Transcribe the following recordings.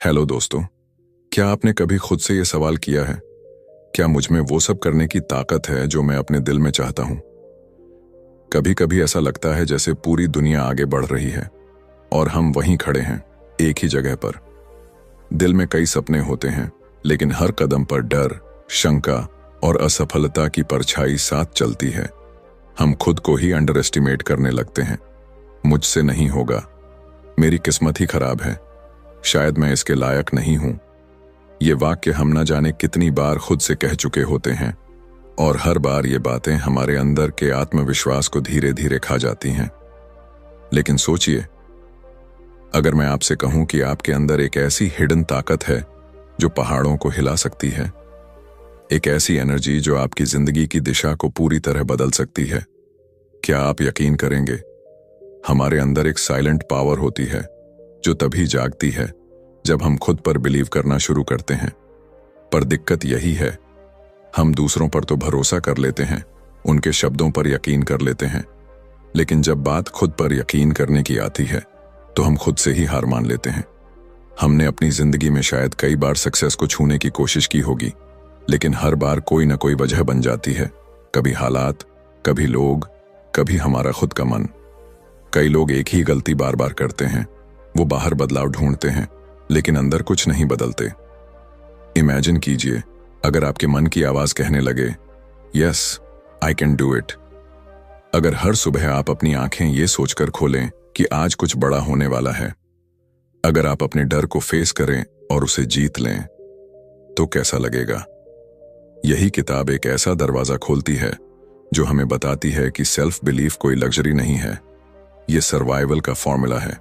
Hello दोस्तों, क्या आपने कभी खुद से ये सवाल किया है, क्या मुझ में वो सब करने की ताकत है जो मैं अपने दिल में चाहता हूं? कभी कभी ऐसा लगता है जैसे पूरी दुनिया आगे बढ़ रही है और हम वहीं खड़े हैं, एक ही जगह पर। दिल में कई सपने होते हैं, लेकिन हर कदम पर डर, शंका और असफलता की परछाई साथ चलती है। हम खुद को ही अंडर एस्टिमेट करने लगते हैं। मुझसे नहीं होगा, मेरी किस्मत ही खराब है, शायद मैं इसके लायक नहीं हूं। ये वाक्य हम न जाने कितनी बार खुद से कह चुके होते हैं, और हर बार ये बातें हमारे अंदर के आत्मविश्वास को धीरे धीरे खा जाती हैं। लेकिन सोचिए, अगर मैं आपसे कहूं कि आपके अंदर एक ऐसी हिडन ताकत है जो पहाड़ों को हिला सकती है, एक ऐसी एनर्जी जो आपकी जिंदगी की दिशा को पूरी तरह बदल सकती है, क्या आप यकीन करेंगे? हमारे अंदर एक साइलेंट पावर होती है जो तभी जागती है जब हम खुद पर बिलीव करना शुरू करते हैं। पर दिक्कत यही है, हम दूसरों पर तो भरोसा कर लेते हैं, उनके शब्दों पर यकीन कर लेते हैं, लेकिन जब बात खुद पर यकीन करने की आती है तो हम खुद से ही हार मान लेते हैं। हमने अपनी जिंदगी में शायद कई बार सक्सेस को छूने की कोशिश की होगी, लेकिन हर बार कोई ना कोई वजह बन जाती है। कभी हालात, कभी लोग, कभी हमारा खुद का मन। कई लोग एक ही गलती बार बार करते हैं, वो बाहर बदलाव ढूंढते हैं, लेकिन अंदर कुछ नहीं बदलते। इमेजिन कीजिए, अगर आपके मन की आवाज कहने लगे, yes, I can do it. अगर हर सुबह आप अपनी आंखें ये सोचकर खोलें कि आज कुछ बड़ा होने वाला है, अगर आप अपने डर को फेस करें और उसे जीत लें, तो कैसा लगेगा? यही किताब एक ऐसा दरवाजा खोलती है जो हमें बताती है कि सेल्फ बिलीफ कोई लग्जरी नहीं है, ये सर्वाइवल का फॉर्मूला है।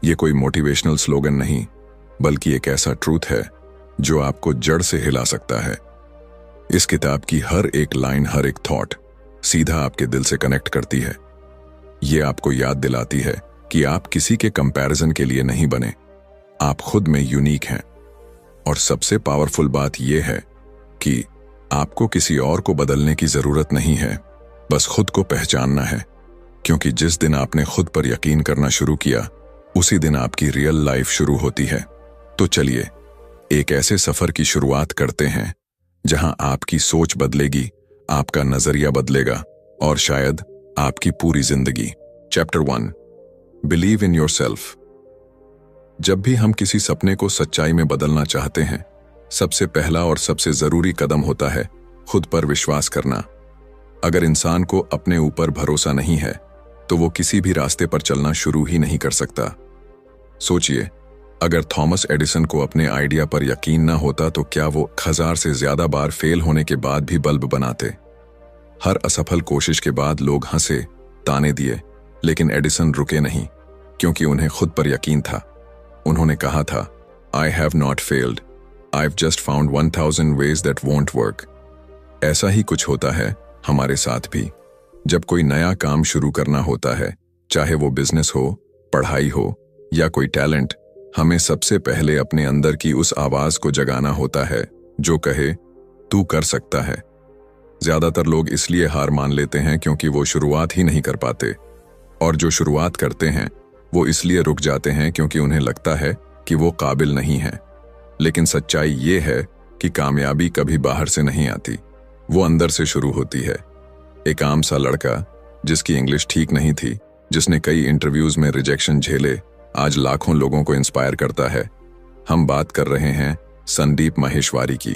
ये कोई मोटिवेशनल स्लोगन नहीं, बल्कि एक ऐसा ट्रूथ है जो आपको जड़ से हिला सकता है। इस किताब की हर एक लाइन, हर एक थॉट सीधा आपके दिल से कनेक्ट करती है। ये आपको याद दिलाती है कि आप किसी के कंपैरिजन के लिए नहीं बने, आप खुद में यूनिक हैं। और सबसे पावरफुल बात यह है कि आपको किसी और को बदलने की जरूरत नहीं है, बस खुद को पहचानना है। क्योंकि जिस दिन आपने खुद पर यकीन करना शुरू किया, उसी दिन आपकी रियल लाइफ शुरू होती है। तो चलिए एक ऐसे सफर की शुरुआत करते हैं जहां आपकी सोच बदलेगी, आपका नजरिया बदलेगा और शायद आपकी पूरी जिंदगी। Chapter 1, believe in yourself. जब भी हम किसी सपने को सच्चाई में बदलना चाहते हैं, सबसे पहला और सबसे जरूरी कदम होता है खुद पर विश्वास करना। अगर इंसान को अपने ऊपर भरोसा नहीं है तो वो किसी भी रास्ते पर चलना शुरू ही नहीं कर सकता। सोचिए, अगर थॉमस एडिसन को अपने आइडिया पर यकीन ना होता तो क्या वो 1000 से ज्यादा बार फेल होने के बाद भी बल्ब बनाते? हर असफल कोशिश के बाद लोग हंसे, ताने दिए, लेकिन एडिसन रुके नहीं, क्योंकि उन्हें खुद पर यकीन था। उन्होंने कहा था, I have not failed, I have just found 1000 ways that won't work। ऐसा ही कुछ होता है हमारे साथ भी। जब कोई नया काम शुरू करना होता है, चाहे वो बिजनेस हो, पढ़ाई हो या कोई टैलेंट, हमें सबसे पहले अपने अंदर की उस आवाज को जगाना होता है जो कहे, तू कर सकता है। ज्यादातर लोग इसलिए हार मान लेते हैं क्योंकि वो शुरुआत ही नहीं कर पाते, और जो शुरुआत करते हैं वो इसलिए रुक जाते हैं क्योंकि उन्हें लगता है कि वो काबिल नहीं है। लेकिन सच्चाई ये है कि कामयाबी कभी बाहर से नहीं आती, वो अंदर से शुरू होती है। एक आम सा लड़का जिसकी इंग्लिश ठीक नहीं थी, जिसने कई इंटरव्यूज में रिजेक्शन झेले, आज लाखों लोगों को इंस्पायर करता है। हम बात कर रहे हैं संदीप माहेश्वरी की।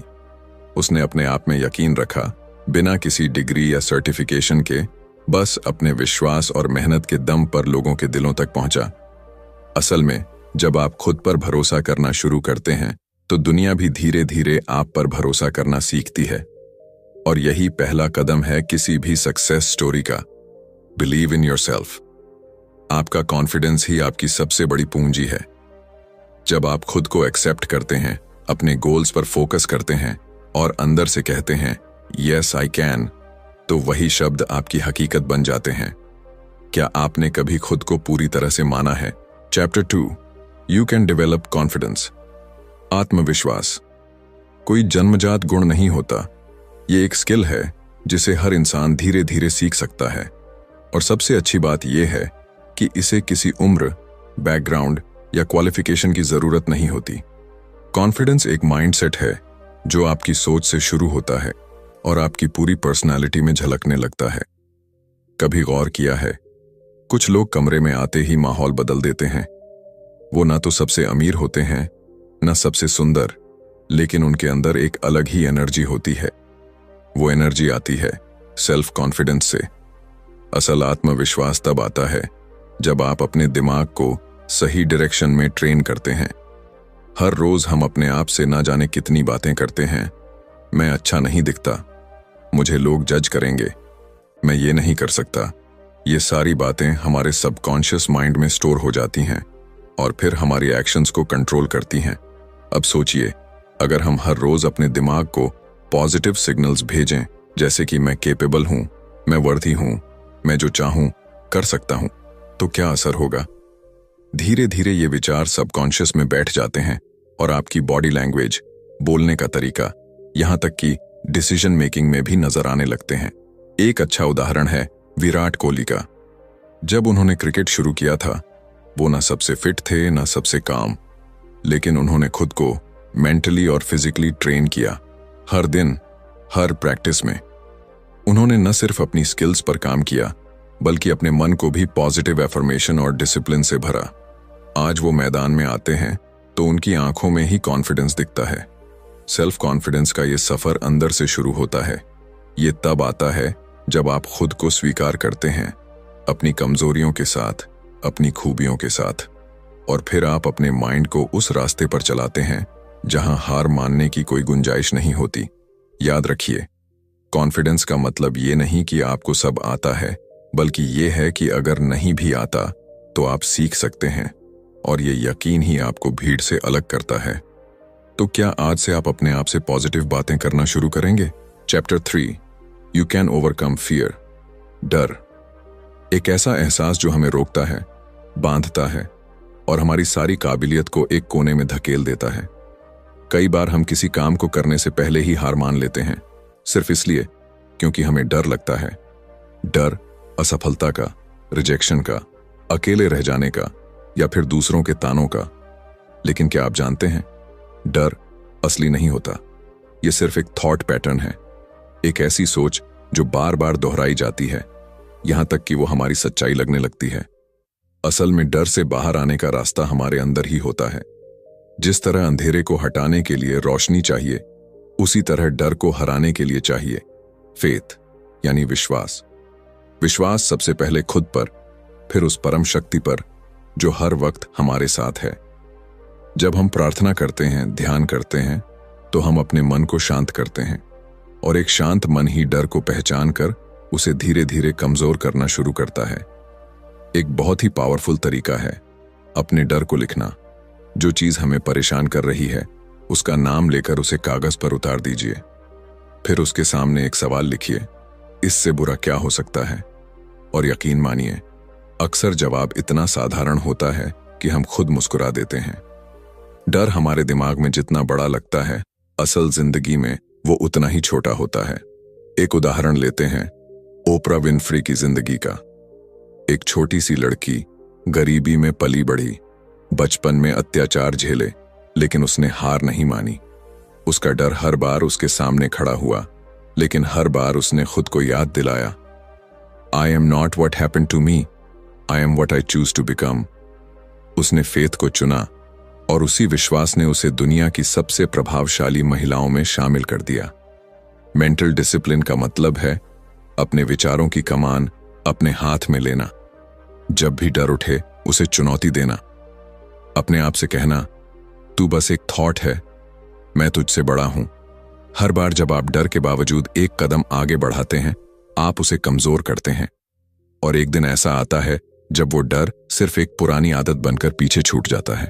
उसने अपने आप में यकीन रखा, बिना किसी डिग्री या सर्टिफिकेशन के, बस अपने विश्वास और मेहनत के दम पर लोगों के दिलों तक पहुंचा। असल में जब आप खुद पर भरोसा करना शुरू करते हैं तो दुनिया भी धीरे धीरे आप पर भरोसा करना सीखती है। और यही पहला कदम है किसी भी सक्सेस स्टोरी का, बिलीव इन योरसेल्फ। आपका कॉन्फिडेंस ही आपकी सबसे बड़ी पूंजी है। जब आप खुद को एक्सेप्ट करते हैं, अपने गोल्स पर फोकस करते हैं और अंदर से कहते हैं, यस आई कैन, तो वही शब्द आपकी हकीकत बन जाते हैं। क्या आपने कभी खुद को पूरी तरह से माना है? Chapter 2, you can develop confidence. आत्मविश्वास कोई जन्मजात गुण नहीं होता, ये एक स्किल है जिसे हर इंसान धीरे धीरे सीख सकता है। और सबसे अच्छी बात यह है कि इसे किसी उम्र, बैकग्राउंड या क्वालिफिकेशन की जरूरत नहीं होती। कॉन्फिडेंस एक माइंडसेट है जो आपकी सोच से शुरू होता है और आपकी पूरी पर्सनालिटी में झलकने लगता है। कभी गौर किया है, कुछ लोग कमरे में आते ही माहौल बदल देते हैं। वो ना तो सबसे अमीर होते हैं, ना सबसे सुंदर, लेकिन उनके अंदर एक अलग ही एनर्जी होती है। वो एनर्जी आती है सेल्फ कॉन्फिडेंस से। असल आत्मविश्वास तब आता है जब आप अपने दिमाग को सही डायरेक्शन में ट्रेन करते हैं। हर रोज हम अपने आप से ना जाने कितनी बातें करते हैं। मैं अच्छा नहीं दिखता, मुझे लोग जज करेंगे, मैं ये नहीं कर सकता। ये सारी बातें हमारे सबकॉन्शियस माइंड में स्टोर हो जाती हैं और फिर हमारी एक्शंस को कंट्रोल करती हैं। अब सोचिए, अगर हम हर रोज अपने दिमाग को पॉजिटिव सिग्नल्स भेजें, जैसे कि मैं केपेबल हूं, मैं वर्दी हूं, मैं जो चाहूं कर सकता हूं, तो क्या असर होगा? धीरे धीरे ये विचार सबकॉन्शियस में बैठ जाते हैं और आपकी बॉडी लैंग्वेज, बोलने का तरीका, यहां तक कि डिसीजन मेकिंग में भी नजर आने लगते हैं। एक अच्छा उदाहरण है विराट कोहली का। जब उन्होंने क्रिकेट शुरू किया था, वो ना सबसे फिट थे, ना सबसे काम, लेकिन उन्होंने खुद को मेंटली और फिजिकली ट्रेन किया। हर दिन, हर प्रैक्टिस में उन्होंने न सिर्फ अपनी स्किल्स पर काम किया, बल्कि अपने मन को भी पॉजिटिव एफर्मेशन और डिसिप्लिन से भरा। आज वो मैदान में आते हैं तो उनकी आंखों में ही कॉन्फिडेंस दिखता है। सेल्फ कॉन्फिडेंस का ये सफर अंदर से शुरू होता है। ये तब आता है जब आप खुद को स्वीकार करते हैं, अपनी कमजोरियों के साथ, अपनी खूबियों के साथ, और फिर आप अपने माइंड को उस रास्ते पर चलाते हैं जहां हार मानने की कोई गुंजाइश नहीं होती। याद रखिए, कॉन्फिडेंस का मतलब ये नहीं कि आपको सब आता है, बल्कि ये है कि अगर नहीं भी आता तो आप सीख सकते हैं, और ये यकीन ही आपको भीड़ से अलग करता है। तो क्या आज से आप अपने आप से पॉजिटिव बातें करना शुरू करेंगे? Chapter 3, you can overcome fear. डर एक ऐसा एहसास जो हमें रोकता है, बांधता है और हमारी सारी काबिलियत को एक कोने में धकेल देता है। कई बार हम किसी काम को करने से पहले ही हार मान लेते हैं, सिर्फ इसलिए क्योंकि हमें डर लगता है। डर असफलता का, रिजेक्शन का, अकेले रह जाने का, या फिर दूसरों के तानों का। लेकिन क्या आप जानते हैं, डर असली नहीं होता। यह सिर्फ एक थॉट पैटर्न है, एक ऐसी सोच जो बार बार दोहराई जाती है, यहां तक कि वो हमारी सच्चाई लगने लगती है। असल में डर से बाहर आने का रास्ता हमारे अंदर ही होता है। जिस तरह अंधेरे को हटाने के लिए रोशनी चाहिए, उसी तरह डर को हराने के लिए चाहिए फेथ, यानी विश्वास। विश्वास सबसे पहले खुद पर, फिर उस परम शक्ति पर जो हर वक्त हमारे साथ है। जब हम प्रार्थना करते हैं, ध्यान करते हैं, तो हम अपने मन को शांत करते हैं, और एक शांत मन ही डर को पहचान कर उसे धीरे धीरे कमजोर करना शुरू करता है। एक बहुत ही पावरफुल तरीका है अपने डर को लिखना। जो चीज हमें परेशान कर रही है, उसका नाम लेकर उसे कागज पर उतार दीजिए। फिर उसके सामने एक सवाल लिखिए, इससे बुरा क्या हो सकता है? और यकीन मानिए, अक्सर जवाब इतना साधारण होता है कि हम खुद मुस्कुरा देते हैं। डर हमारे दिमाग में जितना बड़ा लगता है, असल जिंदगी में वो उतना ही छोटा होता है। एक उदाहरण लेते हैं ओपरा विनफ्री की जिंदगी का। एक छोटी सी लड़की, गरीबी में पली बढ़ी, बचपन में अत्याचार झेले, लेकिन उसने हार नहीं मानी। उसका डर हर बार उसके सामने खड़ा हुआ, लेकिन हर बार उसने खुद को याद दिलाया, I am not what happen to me, I am what I choose to become. उसने फेथ को चुना, और उसी विश्वास ने उसे दुनिया की सबसे प्रभावशाली महिलाओं में शामिल कर दिया। मेंटल डिसिप्लिन का मतलब है अपने विचारों की कमान अपने हाथ में लेना। जब भी डर उठे, उसे चुनौती देना। अपने आप से कहना, तू बस एक थॉट है, मैं तुझसे बड़ा हूं। हर बार जब आप डर के बावजूद एक कदम आगे बढ़ाते हैं, आप उसे कमजोर करते हैं। और एक दिन ऐसा आता है जब वो डर सिर्फ एक पुरानी आदत बनकर पीछे छूट जाता है।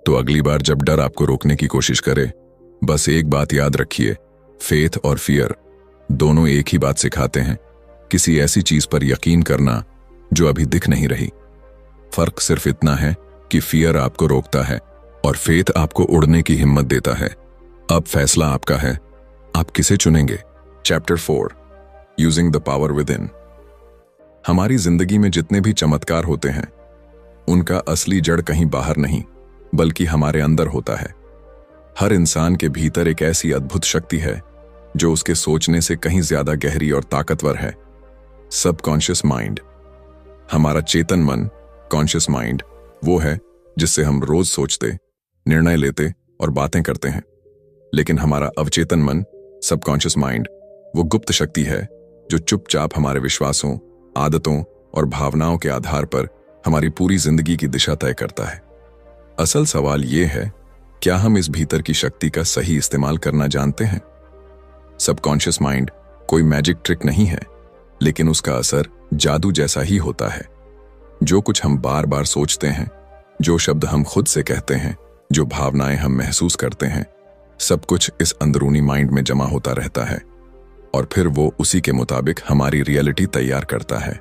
तो अगली बार जब डर आपको रोकने की कोशिश करे, बस एक बात याद रखिए, फेथ और फियर दोनों एक ही बात सिखाते हैं, किसी ऐसी चीज पर यकीन करना जो अभी दिख नहीं रही। फर्क सिर्फ इतना है कि फियर आपको रोकता है और फेथ आपको उड़ने की हिम्मत देता है। अब फैसला आपका है, आप किसे चुनेंगे। Chapter 4, using the power with in. हमारी जिंदगी में जितने भी चमत्कार होते हैं, उनका असली जड़ कहीं बाहर नहीं बल्कि हमारे अंदर होता है। हर इंसान के भीतर एक ऐसी अद्भुत शक्ति है जो उसके सोचने से कहीं ज्यादा गहरी और ताकतवर है। सबकॉन्शियस माइंड, हमारा चेतन मन, कॉन्शियस माइंड, वो है जिससे हम रोज सोचते, निर्णय लेते और बातें करते हैं। लेकिन हमारा अवचेतन मन, सबकॉन्शियस माइंड, वो गुप्त शक्ति है जो चुपचाप हमारे विश्वासों, आदतों और भावनाओं के आधार पर हमारी पूरी जिंदगी की दिशा तय करता है। असल सवाल यह है, क्या हम इस भीतर की शक्ति का सही इस्तेमाल करना जानते हैं? सबकॉन्शियस माइंड कोई मैजिक ट्रिक नहीं है, लेकिन उसका असर जादू जैसा ही होता है। जो कुछ हम बार बार सोचते हैं, जो शब्द हम खुद से कहते हैं, जो भावनाएं हम महसूस करते हैं, सब कुछ इस अंदरूनी माइंड में जमा होता रहता है और फिर वो उसी के मुताबिक हमारी रियलिटी तैयार करता है।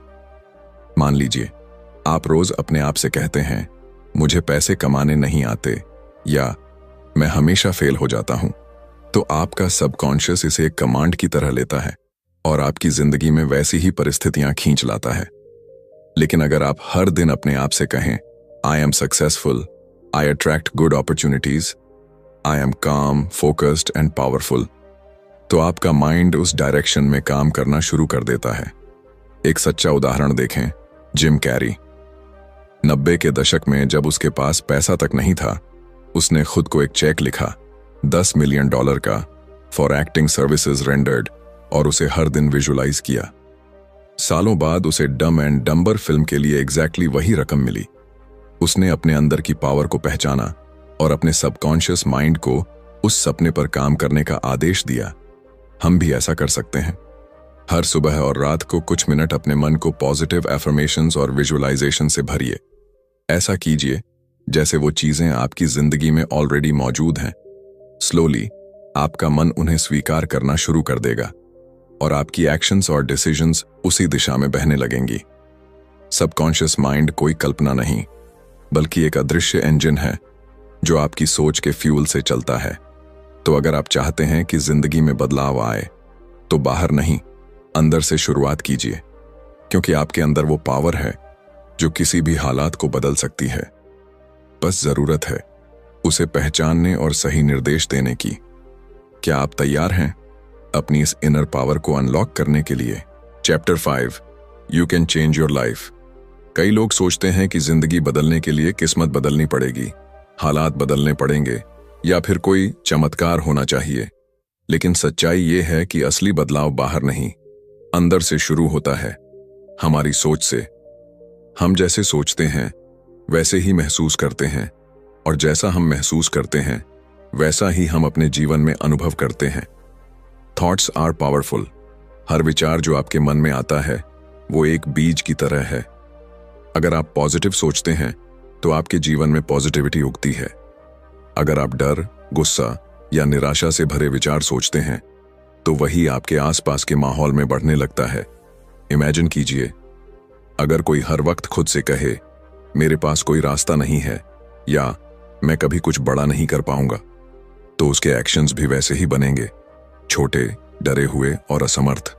मान लीजिए आप रोज अपने आप से कहते हैं, मुझे पैसे कमाने नहीं आते या मैं हमेशा फेल हो जाता हूं, तो आपका सबकॉन्शियस इसे एक कमांड की तरह लेता है और आपकी जिंदगी में वैसी ही परिस्थितियां खींच लाता है। लेकिन अगर आप हर दिन अपने आप से कहें, I am successful, I attract good opportunities, I am काम, फोकस्ड एंड पावरफुल, तो आपका माइंड उस डायरेक्शन में काम करना शुरू कर देता है। एक सच्चा उदाहरण देखें, जिम कैरी। 90 के दशक में जब उसके पास पैसा तक नहीं था, उसने खुद को एक चेक लिखा, $10 मिलियन का, फॉर एक्टिंग सर्विसेज रेंडर्ड, और उसे हर दिन विजुलाइज किया। सालों बाद उसे डम एंड डम्बर फिल्म के लिए एग्जैक्टली वही रकम मिली। उसने अपने अंदर की पावर को पहचाना और अपने सबकॉन्शियस माइंड को उस सपने पर काम करने का आदेश दिया। हम भी ऐसा कर सकते हैं। हर सुबह और रात को कुछ मिनट अपने मन को पॉजिटिव एफर्मेशंस और विजुअलाइजेशन से भरिए। ऐसा कीजिए जैसे वो चीजें आपकी जिंदगी में ऑलरेडी मौजूद हैं। स्लोली आपका मन उन्हें स्वीकार करना शुरू कर देगा और आपकी एक्शंस और डिसीजंस उसी दिशा में बहने लगेंगी। सबकॉन्शियस माइंड कोई कल्पना नहीं, बल्कि एक अदृश्य इंजन है जो आपकी सोच के फ्यूल से चलता है। तो अगर आप चाहते हैं कि जिंदगी में बदलाव आए, तो बाहर नहीं, अंदर से शुरुआत कीजिए, क्योंकि आपके अंदर वो पावर है जो किसी भी हालात को बदल सकती है। बस जरूरत है उसे पहचानने और सही निर्देश देने की। क्या आप तैयार हैं अपनी इस इनर पावर को अनलॉक करने के लिए? Chapter 5, you can change your life. कई लोग सोचते हैं कि जिंदगी बदलने के लिए किस्मत बदलनी पड़ेगी, हालात बदलने पड़ेंगे या फिर कोई चमत्कार होना चाहिए। लेकिन सच्चाई ये है कि असली बदलाव बाहर नहीं, अंदर से शुरू होता है, हमारी सोच से। हम जैसे सोचते हैं वैसे ही महसूस करते हैं, और जैसा हम महसूस करते हैं वैसा ही हम अपने जीवन में अनुभव करते हैं। Thoughts are powerful. हर विचार जो आपके मन में आता है वो एक बीज की तरह है। अगर आप पॉजिटिव सोचते हैं तो आपके जीवन में पॉजिटिविटी उगती है। अगर आप डर, गुस्सा या निराशा से भरे विचार सोचते हैं तो वही आपके आसपास के माहौल में बढ़ने लगता है। इमेजिन कीजिए, अगर कोई हर वक्त खुद से कहे, मेरे पास कोई रास्ता नहीं है या मैं कभी कुछ बड़ा नहीं कर पाऊंगा, तो उसके एक्शंस भी वैसे ही बनेंगे, छोटे, डरे हुए और असमर्थ।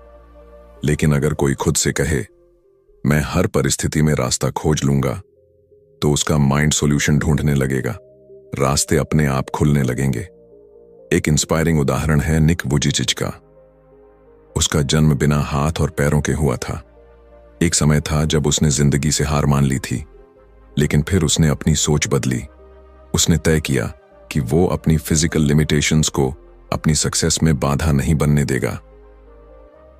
लेकिन अगर कोई खुद से कहे, मैं हर परिस्थिति में रास्ता खोज लूंगा, तो उसका माइंड सॉल्यूशन ढूंढने लगेगा, रास्ते अपने आप खुलने लगेंगे। एक इंस्पायरिंग उदाहरण है निक वुजिचिच का। उसका जन्म बिना हाथ और पैरों के हुआ था। एक समय था जब उसने जिंदगी से हार मान ली थी, लेकिन फिर उसने अपनी सोच बदली। उसने तय किया कि वो अपनी फिजिकल लिमिटेशंस को अपनी सक्सेस में बाधा नहीं बनने देगा।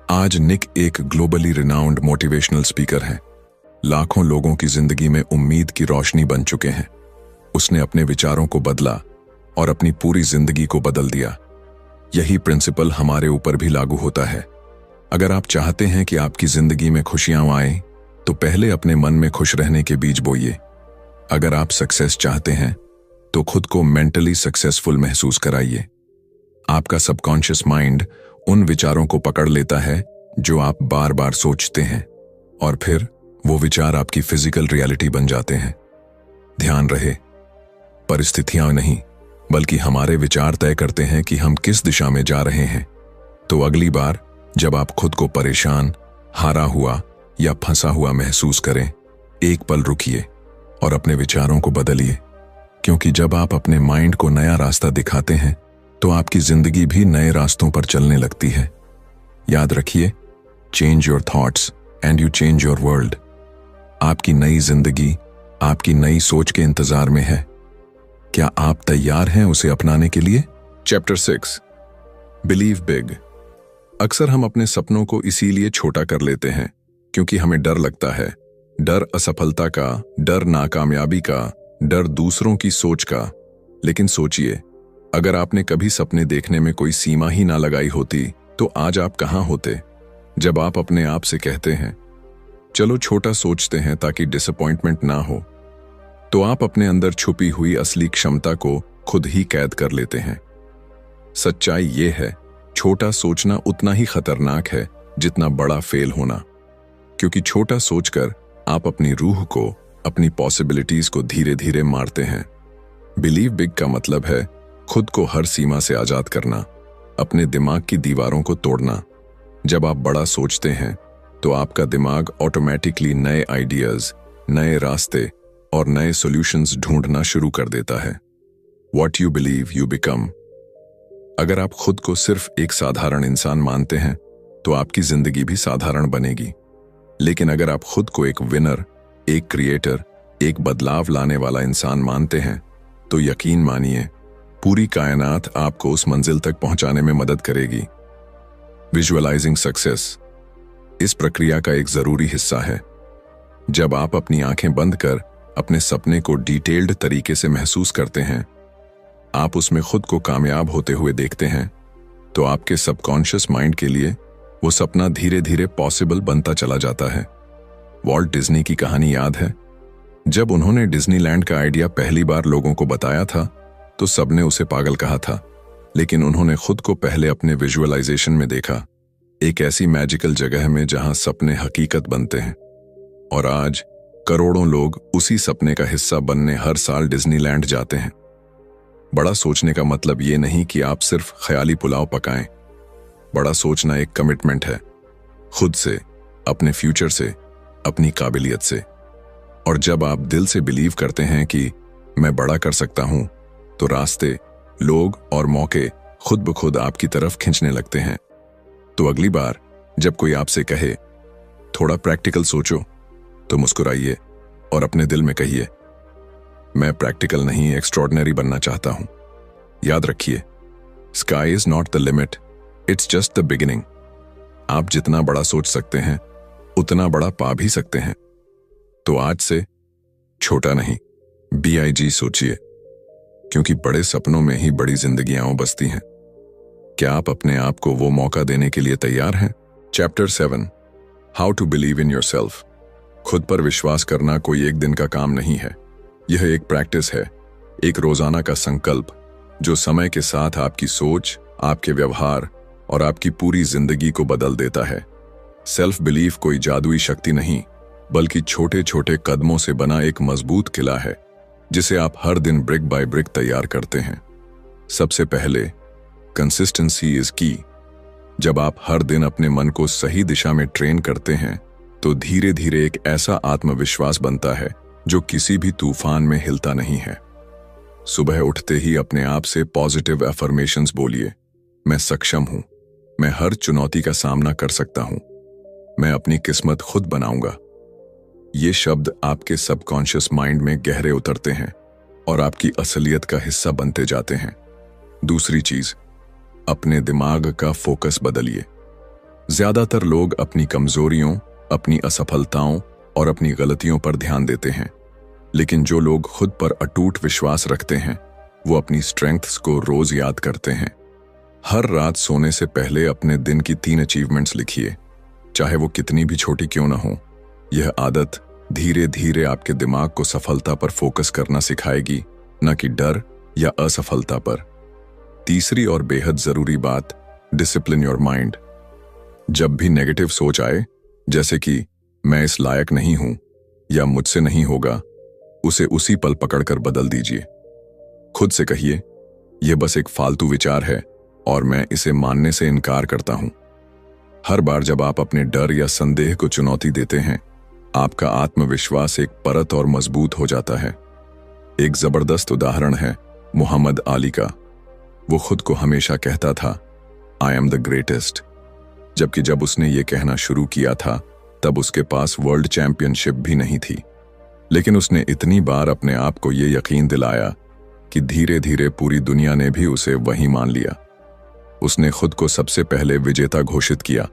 आज निक एक ग्लोबली रिनाउंड मोटिवेशनल स्पीकर है। लाखों लोगों की जिंदगी में उम्मीद की रोशनी बन चुके हैं। उसने अपने विचारों को बदला और अपनी पूरी जिंदगी को बदल दिया। यही प्रिंसिपल हमारे ऊपर भी लागू होता है। अगर आप चाहते हैं कि आपकी जिंदगी में खुशियां आए, तो पहले अपने मन में खुश रहने के बीज बोइए। अगर आप सक्सेस चाहते हैं तो खुद को मेंटली सक्सेसफुल महसूस कराइए। आपका सबकॉन्शियस माइंड उन विचारों को पकड़ लेता है जो आप बार बार सोचते हैं, और फिर वो विचार आपकी फिजिकल रियलिटी बन जाते हैं। ध्यान रहे, परिस्थितियां नहीं बल्कि हमारे विचार तय करते हैं कि हम किस दिशा में जा रहे हैं। तो अगली बार जब आप खुद को परेशान, हारा हुआ या फंसा हुआ महसूस करें, एक पल रुकिए और अपने विचारों को बदलिए, क्योंकि जब आप अपने माइंड को नया रास्ता दिखाते हैं तो आपकी जिंदगी भी नए रास्तों पर चलने लगती है। याद रखिए, change your thoughts and you change your world. आपकी नई जिंदगी आपकी नई सोच के इंतजार में है। क्या आप तैयार हैं उसे अपनाने के लिए? Chapter 6, believe big. अक्सर हम अपने सपनों को इसीलिए छोटा कर लेते हैं क्योंकि हमें डर लगता है। डर असफलता का, डर नाकामयाबी का, डर दूसरों की सोच का। लेकिन सोचिए, अगर आपने कभी सपने देखने में कोई सीमा ही ना लगाई होती तो आज आप कहां होते? जब आप अपने आप से कहते हैं चलो छोटा सोचते हैं ताकि डिसअपॉइंटमेंट ना हो, तो आप अपने अंदर छुपी हुई असली क्षमता को खुद ही कैद कर लेते हैं। सच्चाई ये है, छोटा सोचना उतना ही खतरनाक है जितना बड़ा फेल होना, क्योंकि छोटा सोचकर आप अपनी रूह को, अपनी पॉसिबिलिटीज को धीरे धीरे मारते हैं। बिलीव बिग का मतलब है खुद को हर सीमा से आजाद करना, अपने दिमाग की दीवारों को तोड़ना। जब आप बड़ा सोचते हैं तो आपका दिमाग ऑटोमेटिकली नए आइडियाज, नए रास्ते और नए सॉल्यूशंस ढूंढना शुरू कर देता है। What you believe you become। अगर आप खुद को सिर्फ एक साधारण इंसान मानते हैं तो आपकी जिंदगी भी साधारण बनेगी। लेकिन अगर आप खुद को एक विनर, एक क्रिएटर, एक बदलाव लाने वाला इंसान मानते हैं तो यकीन मानिए, पूरी कायनात आपको उस मंजिल तक पहुंचाने में मदद करेगी। विजुअलाइजिंग सक्सेस इस प्रक्रिया का एक जरूरी हिस्सा है। जब आप अपनी आंखें बंद कर अपने सपने को डिटेल्ड तरीके से महसूस करते हैं, आप उसमें खुद को कामयाब होते हुए देखते हैं, तो आपके सबकॉन्शियस माइंड के लिए वो सपना धीरे धीरे पॉसिबल बनता चला जाता है। वॉल्ट डिज्नी की कहानी याद है? जब उन्होंने डिज्नीलैंड का आइडिया पहली बार लोगों को बताया था तो सबने उसे पागल कहा था, लेकिन उन्होंने खुद को पहले अपने विजुअलाइजेशन में देखा, एक ऐसी मैजिकल जगह में जहां सपने हकीकत बनते हैं। और आज करोड़ों लोग उसी सपने का हिस्सा बनने हर साल डिज्नीलैंड जाते हैं। बड़ा सोचने का मतलब ये नहीं कि आप सिर्फ ख्याली पुलाव पकाएं। बड़ा सोचना एक कमिटमेंट है, खुद से, अपने फ्यूचर से, अपनी काबिलियत से। और जब आप दिल से बिलीव करते हैं कि मैं बड़ा कर सकता हूं, तो रास्ते, लोग और मौके खुद ब खुद आपकी तरफ खींचने लगते हैं। तो अगली बार जब कोई आपसे कहे थोड़ा प्रैक्टिकल सोचो, तो मुस्कुराइए और अपने दिल में कहिए, मैं प्रैक्टिकल नहीं, एक्स्ट्रॉर्डिनरी बनना चाहता हूं। याद रखिए, sky is not the limit, it's just the beginning. आप जितना बड़ा सोच सकते हैं उतना बड़ा पा भी सकते हैं। तो आज से छोटा नहीं, BIG सोचिए, क्योंकि बड़े सपनों में ही बड़ी जिंदगियां बसती हैं। क्या आप अपने आप को वो मौका देने के लिए तैयार हैं? Chapter 7, how to believe in yourself. खुद पर विश्वास करना कोई एक दिन का काम नहीं है। यह एक प्रैक्टिस है, एक रोजाना का संकल्प जो समय के साथ आपकी सोच, आपके व्यवहार और आपकी पूरी जिंदगी को बदल देता है। सेल्फ बिलीफ कोई जादुई शक्ति नहीं, बल्कि छोटे छोटे कदमों से बना एक मजबूत किला है जिसे आप हर दिन ब्रिक बाय ब्रिक तैयार करते हैं। सबसे पहले, कंसिस्टेंसी इज की। जब आप हर दिन अपने मन को सही दिशा में ट्रेन करते हैं तो धीरे धीरे एक ऐसा आत्मविश्वास बनता है जो किसी भी तूफान में हिलता नहीं है। सुबह उठते ही अपने आप से पॉजिटिव अफर्मेशंस बोलिए, मैं सक्षम हूं, मैं हर चुनौती का सामना कर सकता हूं, मैं अपनी किस्मत खुद बनाऊंगा। ये शब्द आपके सबकॉन्शियस माइंड में गहरे उतरते हैं और आपकी असलियत का हिस्सा बनते जाते हैं। दूसरी चीज, अपने दिमाग का फोकस बदलिए। ज्यादातर लोग अपनी कमजोरियों, अपनी असफलताओं और अपनी गलतियों पर ध्यान देते हैं, लेकिन जो लोग खुद पर अटूट विश्वास रखते हैं वो अपनी स्ट्रेंथ्स को रोज याद करते हैं। हर रात सोने से पहले अपने दिन की 3 अचीवमेंट्स लिखिए, चाहे वो कितनी भी छोटी क्यों ना हो। यह आदत धीरे धीरे आपके दिमाग को सफलता पर फोकस करना सिखाएगी, न कि डर या असफलता पर। तीसरी और बेहद जरूरी बात, डिसिप्लिन योर माइंड। जब भी नेगेटिव सोच आए, जैसे कि मैं इस लायक नहीं हूं या मुझसे नहीं होगा, उसे उसी पल पकड़कर बदल दीजिए। खुद से कहिए, यह बस एक फालतू विचार है और मैं इसे मानने से इनकार करता हूं। हर बार जब आप अपने डर या संदेह को चुनौती देते हैं, आपका आत्मविश्वास एक परत और मजबूत हो जाता है। एक जबरदस्त उदाहरण है मोहम्मद अली का। वो खुद को हमेशा कहता था, आई एम द ग्रेटेस्ट, जबकि जब उसने ये कहना शुरू किया था तब उसके पास वर्ल्ड चैंपियनशिप भी नहीं थी। लेकिन उसने इतनी बार अपने आप को ये यकीन दिलाया कि धीरे धीरे पूरी दुनिया ने भी उसे वही मान लिया। उसने खुद को सबसे पहले विजेता घोषित किया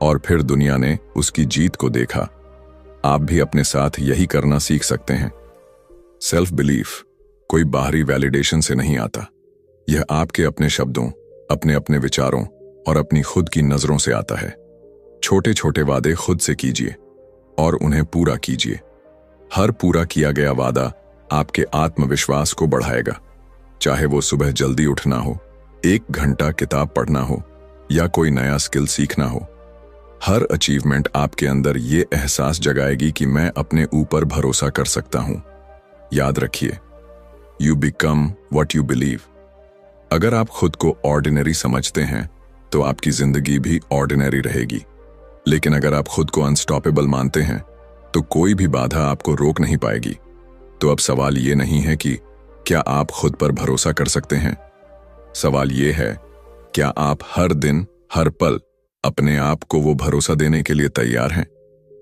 और फिर दुनिया ने उसकी जीत को देखा। आप भी अपने साथ यही करना सीख सकते हैं। सेल्फ बिलीफ कोई बाहरी वैलिडेशन से नहीं आता। यह आपके अपने शब्दों, अपने अपने विचारों और अपनी खुद की नजरों से आता है। छोटे छोटे वादे खुद से कीजिए और उन्हें पूरा कीजिए। हर पूरा किया गया वादा आपके आत्मविश्वास को बढ़ाएगा। चाहे वो सुबह जल्दी उठना हो, 1 घंटा किताब पढ़ना हो या कोई नया स्किल सीखना हो, हर अचीवमेंट आपके अंदर ये एहसास जगाएगी कि मैं अपने ऊपर भरोसा कर सकता हूं। याद रखिए, you become what you believe. अगर आप खुद को ऑर्डिनरी समझते हैं तो आपकी जिंदगी भी ऑर्डिनरी रहेगी। लेकिन अगर आप खुद को अनस्टॉपेबल मानते हैं तो कोई भी बाधा आपको रोक नहीं पाएगी। तो अब सवाल ये नहीं है कि क्या आप खुद पर भरोसा कर सकते हैं। सवाल ये है, क्या आप हर दिन, हर पल अपने आप को वो भरोसा देने के लिए तैयार हैं?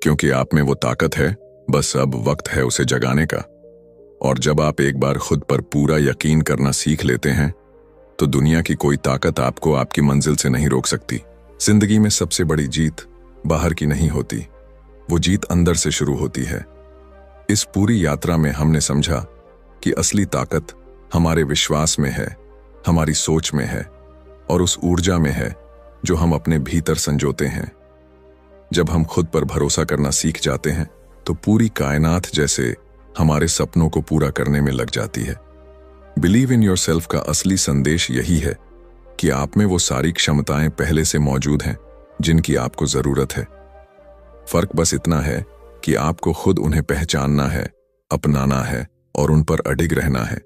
क्योंकि आप में वो ताकत है, बस अब वक्त है उसे जगाने का। और जब आप एक बार खुद पर पूरा यकीन करना सीख लेते हैं तो दुनिया की कोई ताकत आपको आपकी मंजिल से नहीं रोक सकती। जिंदगी में सबसे बड़ी जीत बाहर की नहीं होती, वो जीत अंदर से शुरू होती है। इस पूरी यात्रा में हमने समझा कि असली ताकत हमारे विश्वास में है, हमारी सोच में है और उस ऊर्जा में है जो हम अपने भीतर संजोते हैं। जब हम खुद पर भरोसा करना सीख जाते हैं तो पूरी कायनात जैसे हमारे सपनों को पूरा करने में लग जाती है। बिलीव इन योरसेल्फ का असली संदेश यही है कि आप में वो सारी क्षमताएं पहले से मौजूद हैं जिनकी आपको जरूरत है। फर्क बस इतना है कि आपको खुद उन्हें पहचानना है, अपनाना है और उन पर अडिग रहना है।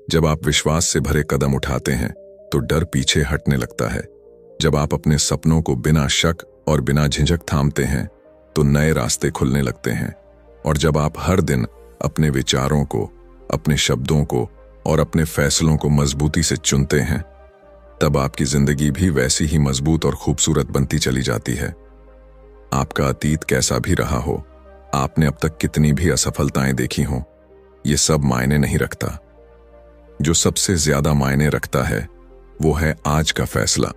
जब आप विश्वास से भरे कदम उठाते हैं तो डर पीछे हटने लगता है। जब आप अपने सपनों को बिना शक और बिना झिझक थामते हैं तो नए रास्ते खुलने लगते हैं। और जब आप हर दिन अपने विचारों को, अपने शब्दों को और अपने फैसलों को मजबूती से चुनते हैं, तब आपकी जिंदगी भी वैसी ही मजबूत और खूबसूरत बनती चली जाती है। आपका अतीत कैसा भी रहा हो, आपने अब तक कितनी भी असफलताएं देखी हों, ये सब मायने नहीं रखता। जो सबसे ज्यादा मायने रखता है वो है आज का फैसला।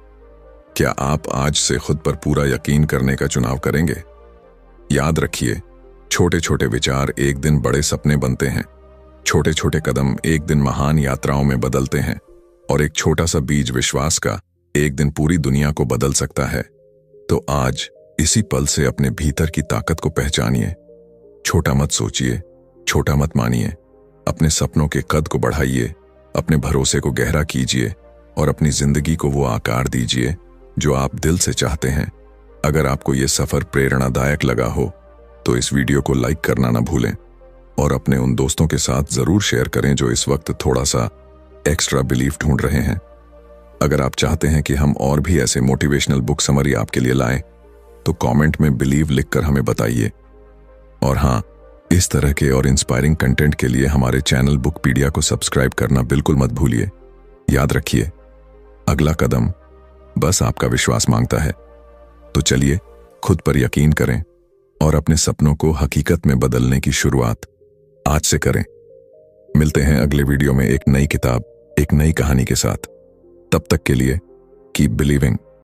क्या आप आज से खुद पर पूरा यकीन करने का चुनाव करेंगे? याद रखिए, छोटे छोटे विचार एक दिन बड़े सपने बनते हैं। छोटे छोटे कदम एक दिन महान यात्राओं में बदलते हैं और एक छोटा सा बीज विश्वास का एक दिन पूरी दुनिया को बदल सकता है। तो आज इसी पल से अपने भीतर की ताकत को पहचानिए। छोटा मत सोचिए, छोटा मत मानिए। अपने सपनों के कद को बढ़ाइए, अपने भरोसे को गहरा कीजिए और अपनी जिंदगी को वो आकार दीजिए जो आप दिल से चाहते हैं। अगर आपको ये सफर प्रेरणादायक लगा हो तो इस वीडियो को लाइक करना ना भूलें और अपने उन दोस्तों के साथ जरूर शेयर करें जो इस वक्त थोड़ा सा एक्स्ट्रा बिलीफ ढूंढ रहे हैं। अगर आप चाहते हैं कि हम और भी ऐसे मोटिवेशनल बुक समरी आपके लिए लाएं तो कमेंट में बिलीव लिखकर हमें बताइए। और हाँ, इस तरह के और इंस्पायरिंग कंटेंट के लिए हमारे चैनल बुकपीडिया को सब्सक्राइब करना बिल्कुल मत भूलिए। याद रखिए, अगला कदम बस आपका विश्वास मांगता है। तो चलिए खुद पर यकीन करें और अपने सपनों को हकीकत में बदलने की शुरुआत आज से करें। मिलते हैं अगले वीडियो में एक नई किताब, एक नई कहानी के साथ। तब तक के लिए कीप बिलीविंग।